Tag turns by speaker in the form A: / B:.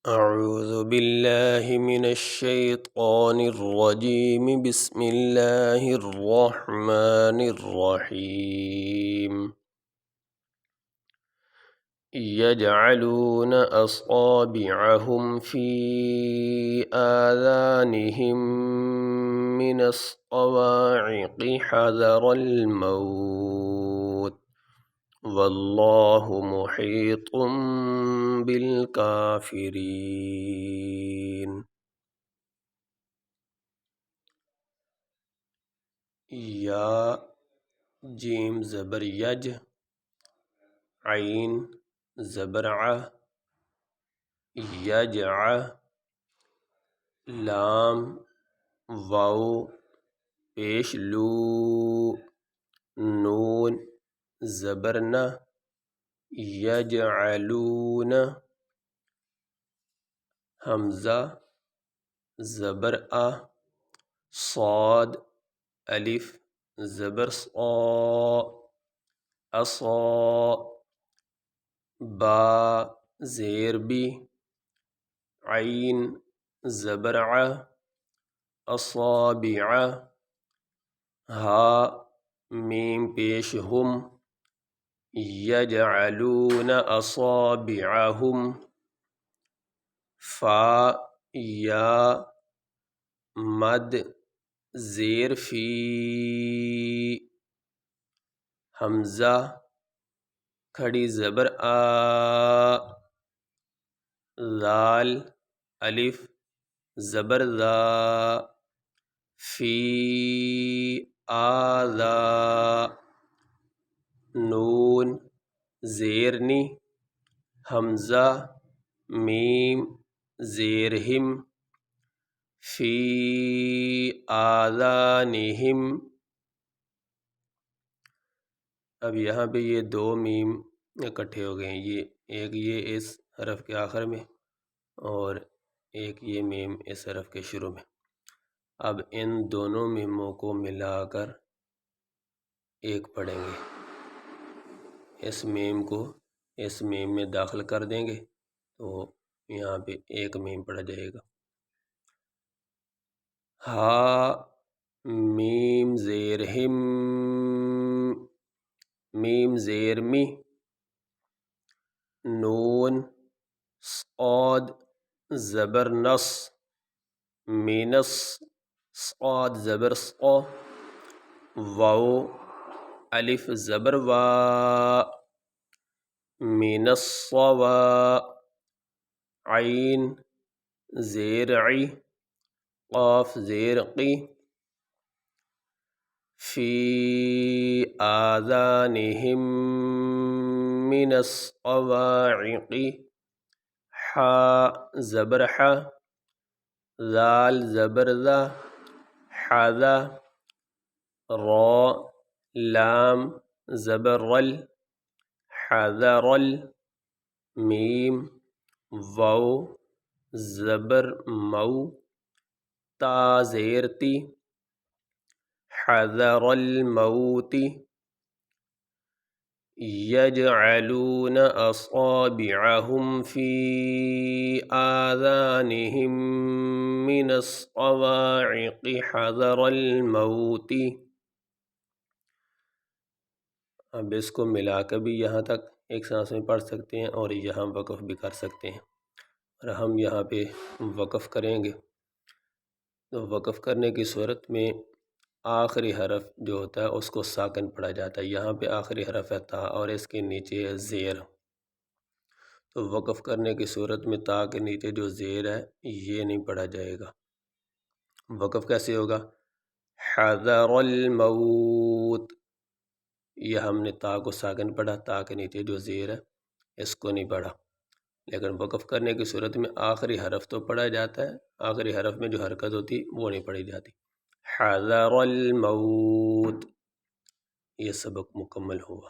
A: أعوذ بالله من الشيطان الرجيم بسم الله الرحمن الرحيم يجعلون أصابعهم في آذانهم من الصواعق حذر الموت واللہ محیط بالکافرین۔ یا جیم زبر یج، عین زبر ع، یجع، لام واو پیش لو، نون زبر ن، یجعلون، حمزہ زبر ا، صاد الف زبر صا، اصا، با زیر بی، عین زبر ع، اصابع، ہا میم پیش ہم، یجعلون اصابعہم، فا یا مد زیر فی، حمزہ کھڑی زبر آ، ذال الف زبر ذا، فی آذا، نون زیر نی، حمزہ میم زیر ہم، فی آذانہم۔ اب یہاں پہ یہ دو میم اکٹھے ہو گئے ہیں، ایک یہ اس حرف کے آخر میں اور ایک یہ میم اس حرف کے شروع میں۔ اب ان دونوں میموں کو ملا کر ایک پڑھیں گے، اس میم کو اس میم میں داخل کر دیں گے تو یہاں پہ ایک میم پڑھا جائے گا۔ ہا میم زیر ہم، میم زیر می، نون صاد زبر نص، مینس، صاد زبر صا، واو الف زبر وا، من الصوا، عین زیر عی، قاف زیر قی، فی آذانہم من الصواعق، حا زبر ح، ذال زبر ذا، حذا، را لام زبر رل، حذرل، میم واو زبر مو، تا زیر تی، حذر الموت، یجعلون اصابعهم فی آذانہم من الصواعق حذر الموت۔ اب اس کو ملا کر بھی یہاں تک ایک سانس میں پڑھ سکتے ہیں اور یہاں وقف بھی کر سکتے ہیں، اور ہم یہاں پہ وقف کریں گے تو وقف کرنے کی صورت میں آخری حرف جو ہوتا ہے اس کو ساکن پڑھا جاتا ہے۔ یہاں پہ آخری حرف ہے تا اور اس کے نیچے ہے زیر، تو وقف کرنے کی صورت میں تا کے نیچے جو زیر ہے یہ نہیں پڑھا جائے گا۔ وقف کیسے ہوگا؟ حذر الموت، یہ ہم نے تا کو ساکن پڑھا، تا کے نیچے جو زیر ہے اس کو نہیں پڑھا، لیکن وقف کرنے کی صورت میں آخری حرف تو پڑھا جاتا ہے، آخری حرف میں جو حرکت ہوتی وہ نہیں پڑھی جاتی۔ حذر الموت، یہ سبق مکمل ہوا۔